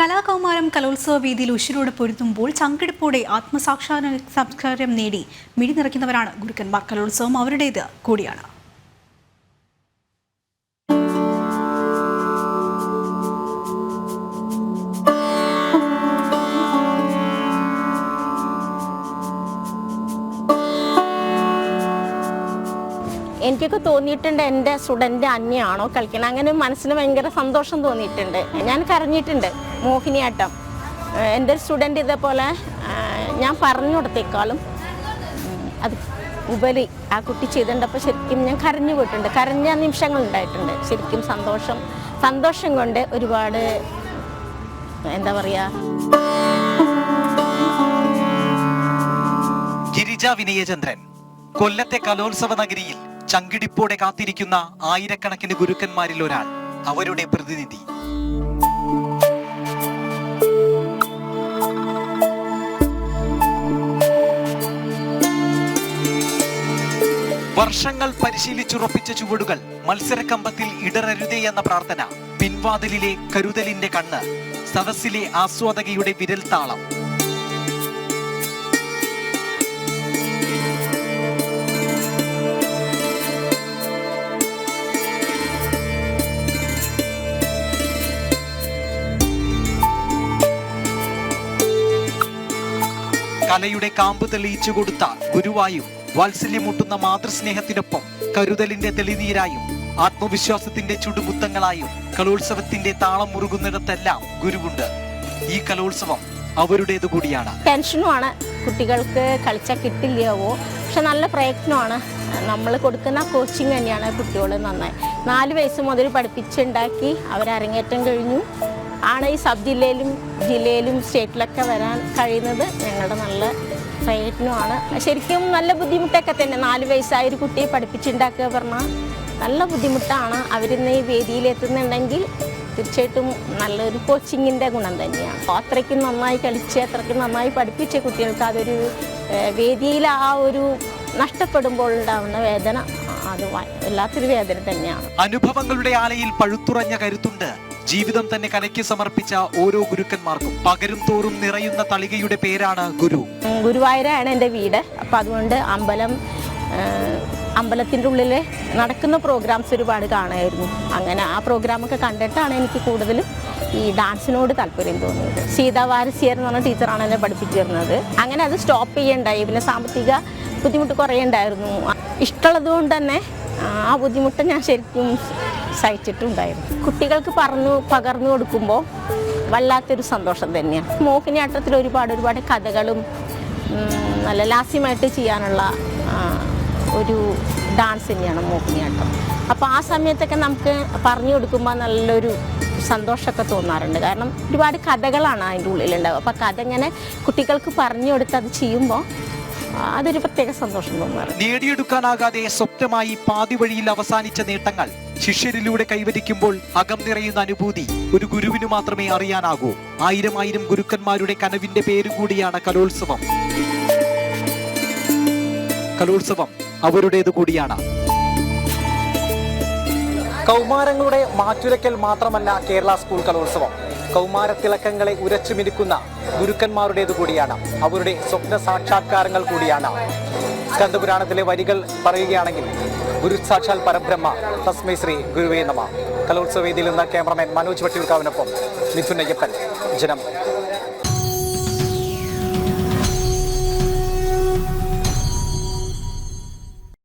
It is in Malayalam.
കലാകൗമാരം കലോത്സവ വേദിയിൽ ഉശിരോടെ പൊരുത്തുമ്പോൾ ചങ്കിടിപ്പോടെ ആത്മസാക്ഷാത്കാരം നേടി മിഴി നിറയ്ക്കുന്നവരാണ് ഗുരുക്കന്മാർ. കലോത്സവം അവരുടേത് കൂടിയാണ്. എനിക്കൊക്കെ തോന്നിയിട്ടുണ്ട് എൻ്റെ സ്റ്റുഡൻ്റ് അന്യാണോ കളിക്കണം, അങ്ങനെ മനസ്സിന് ഭയങ്കര സന്തോഷം തോന്നിയിട്ടുണ്ട്. ഞാൻ കരഞ്ഞിട്ടുണ്ട്. മോഹിനിയാട്ടം എൻ്റെ ഒരു സ്റ്റുഡൻ്റ് ഇതേപോലെ ഞാൻ പറഞ്ഞു കൊടുത്തേക്കാളും അത് ഉപരി ആ കുട്ടി ചെയ്തിട്ടുണ്ടപ്പോൾ ശരിക്കും ഞാൻ കരഞ്ഞു പോയിട്ടുണ്ട്. കരഞ്ഞ നിമിഷങ്ങൾ ഉണ്ടായിട്ടുണ്ട്. ശരിക്കും സന്തോഷം കൊണ്ട് ഒരുപാട് എന്താ പറയുക. ഗിരിജ വിനയചന്ദ്രൻ കൊല്ലത്തെ കലോത്സവ നഗരിയിൽ ചങ്കിടിപ്പോടെ കാത്തിരിക്കുന്ന ആയിരക്കണക്കിന് ഗുരുക്കന്മാരിൽ ഒരാൾ, അവരുടെ പ്രതിനിധി. വർഷങ്ങൾ പരിശീലിച്ചുറപ്പിച്ച ചുവടുകൾ മത്സരക്കമ്പത്തിൽ ഇടറരുതേ എന്ന പ്രാർത്ഥന, പിൻവാതിലിലെ കരുതലിന്റെ കണ്ണ്, സദസ്സിലെ ആസ്വാദകയുടെ വിരൽ താളം. കലയുടെ കാമ്പ് തെളിയിച്ചു കൊടുത്ത ഗുരുവായും വാത്സല്യമുട്ടുന്ന മാതൃസ്നേഹത്തിനൊപ്പം കരുതലിന്റെ തെളിനീരായും ആത്മവിശ്വാസത്തിന്റെ ചുടുമുത്തങ്ങളായും കലോത്സവത്തിന്റെ താളം മുറുകുന്നിടത്തെല്ലാം ഗുരുവുണ്ട്. ഈ കലോത്സവം അവരുടേതു കൂടിയാണ്. ടെൻഷനുമാണ്, കുട്ടികൾക്ക് കളിച്ചാൽ കിട്ടില്ലയാവോ, പക്ഷെ നല്ല പ്രയത്നമാണ്. നമ്മൾ കൊടുക്കുന്ന കോച്ചിങ് തന്നെയാണ് കുട്ടികൾ നന്നായി 4 വയസ്സ് മുതൽ പഠിപ്പിച്ചുണ്ടാക്കി അവരരങ്ങേറ്റം കഴിഞ്ഞു ആണ് ഈ സബ് ജില്ലയിലും സ്റ്റേറ്റിലൊക്കെ വരാൻ കഴിയുന്നത്. ഞങ്ങളുടെ നല്ല പ്രയത്നമാണ്. ശരിക്കും നല്ല ബുദ്ധിമുട്ടൊക്കെ തന്നെ. 4 വയസ്സായ ഒരു കുട്ടിയെ പഠിപ്പിച്ചുണ്ടാക്കുക പറഞ്ഞാൽ നല്ല ബുദ്ധിമുട്ടാണ്. അവരിന്ന് ഈ വേദിയിലെത്തുന്നുണ്ടെങ്കിൽ തീർച്ചയായിട്ടും നല്ലൊരു കോച്ചിങ്ങിൻ്റെ ഗുണം തന്നെയാണ്. അത്രയ്ക്കും നന്നായി കളിച്ച് അത്രയ്ക്കും നന്നായി പഠിപ്പിച്ച കുട്ടികൾക്ക് അതൊരു വേദിയിൽ ആ ഒരു നഷ്ടപ്പെടുമ്പോൾ ഉണ്ടാവുന്ന വേദന അത് വല്ലാത്തൊരു വേദന തന്നെയാണ്. അനുഭവങ്ങളുടെ ആലയിൽ പഴുത്തുറഞ്ഞ കരുത്തുണ്ട്. ജീവിതം തന്നെ കലയ്ക്ക് സമർപ്പിച്ച ഓരോ ഗുരുക്കന്മാർക്കും പകരും തോറും നിറയുന്ന തളികയുടെ പേരാണ് ഗുരു. ഗുരുവായൂരാണ് എൻ്റെ വീട്. അപ്പം അതുകൊണ്ട് അമ്പലത്തിൻ്റെ ഉള്ളിൽ നടക്കുന്ന പ്രോഗ്രാംസ് ഒരുപാട് കാണുമായിരുന്നു. അങ്ങനെ ആ പ്രോഗ്രാമൊക്കെ കണ്ടിട്ടാണ് എനിക്ക് കൂടുതലും ഈ ഡാൻസിനോട് താല്പര്യം തോന്നിയത്. സീതാ വാരസിയർ എന്ന് പറഞ്ഞ ടീച്ചറാണ് എന്നെ പഠിപ്പിച്ചിരുന്നത്. അങ്ങനെ അത് സ്റ്റോപ്പ് ചെയ്യണ്ടായി. പിന്നെ സാമ്പത്തിക ബുദ്ധിമുട്ട് കുറേ ഉണ്ടായിരുന്നു. ഇഷ്ടമുള്ളത് കൊണ്ട് തന്നെ ആ ബുദ്ധിമുട്ട് ഞാൻ ശരിക്കും സഹിച്ചിട്ടുണ്ടായിരുന്നു. കുട്ടികൾക്ക് പകർന്നു കൊടുക്കുമ്പോൾ വല്ലാത്തൊരു സന്തോഷം തന്നെയാണ്. മോഹിനിയാട്ടത്തിൽ ഒരുപാട് കഥകളും നല്ല ലാസ്യമായിട്ട് ചെയ്യാനുള്ള ഒരു ഡാൻസ് തന്നെയാണ് മോഹിനിയാട്ടം. അപ്പോൾ ആ സമയത്തൊക്കെ നമുക്ക് പറഞ്ഞു കൊടുക്കുമ്പോൾ നല്ലൊരു സന്തോഷമൊക്കെ തോന്നാറുണ്ട്. കാരണം ഒരുപാട് കഥകളാണ് അതിൻ്റെ ഉള്ളിലുണ്ടാവുക. അപ്പോൾ കഥ ഇങ്ങനെ കുട്ടികൾക്ക് പറഞ്ഞു കൊടുത്ത് അത് ചെയ്യുമ്പോൾ അതൊരു പ്രത്യേക സന്തോഷം തോന്നാറ്. നേടിയെടുക്കാനാകാതെ സ്വപ്നമായി പാതി വഴിയിൽ അവസാനിച്ച നേട്ടങ്ങൾ ശിഷ്യരിലൂടെ കൈവരിക്കുമ്പോൾ അകം നിറയുന്ന അനുഭൂതി ഒരു ഗുരുവിന് മാത്രമേ അറിയാനാകൂ. 1000 ഗുരുക്കന്മാരുടെ കനവിന്റെ പേരുകൂടിയാണ് കലോത്സവം. കലോത്സവം അവരുടേതു കൂടിയാണ്. കൗമാരങ്ങളുടെ മാറ്റുരയ്ക്കൽ മാത്രമല്ല കേരള സ്കൂൾ കലോത്സവം. കൗമാരത്തിളക്കങ്ങളെ ഉരച്ചുമിരിക്കുന്ന ഗുരുക്കന്മാരുടേതു കൂടിയാണ്. അവരുടെ സ്വപ്ന സാക്ഷാത്കാരങ്ങൾ കൂടിയാണ്. സ്കന്ദപുരാണത്തിലെ വരികൾ പറയുകയാണെങ്കിൽ ഗുരു സാക്ഷാൽ പരബ്രഹ്മ തസ്മൈ ശ്രീ ഗുരുവേ നമഃ. കലോത്സവ വേദിയിൽ നിന്ന് ക്യാമറമാൻ മനോജ് വട്ടിയൂർക്കാവിനൊപ്പം മിഥുൻ അയ്യപ്പൻ, ജനം.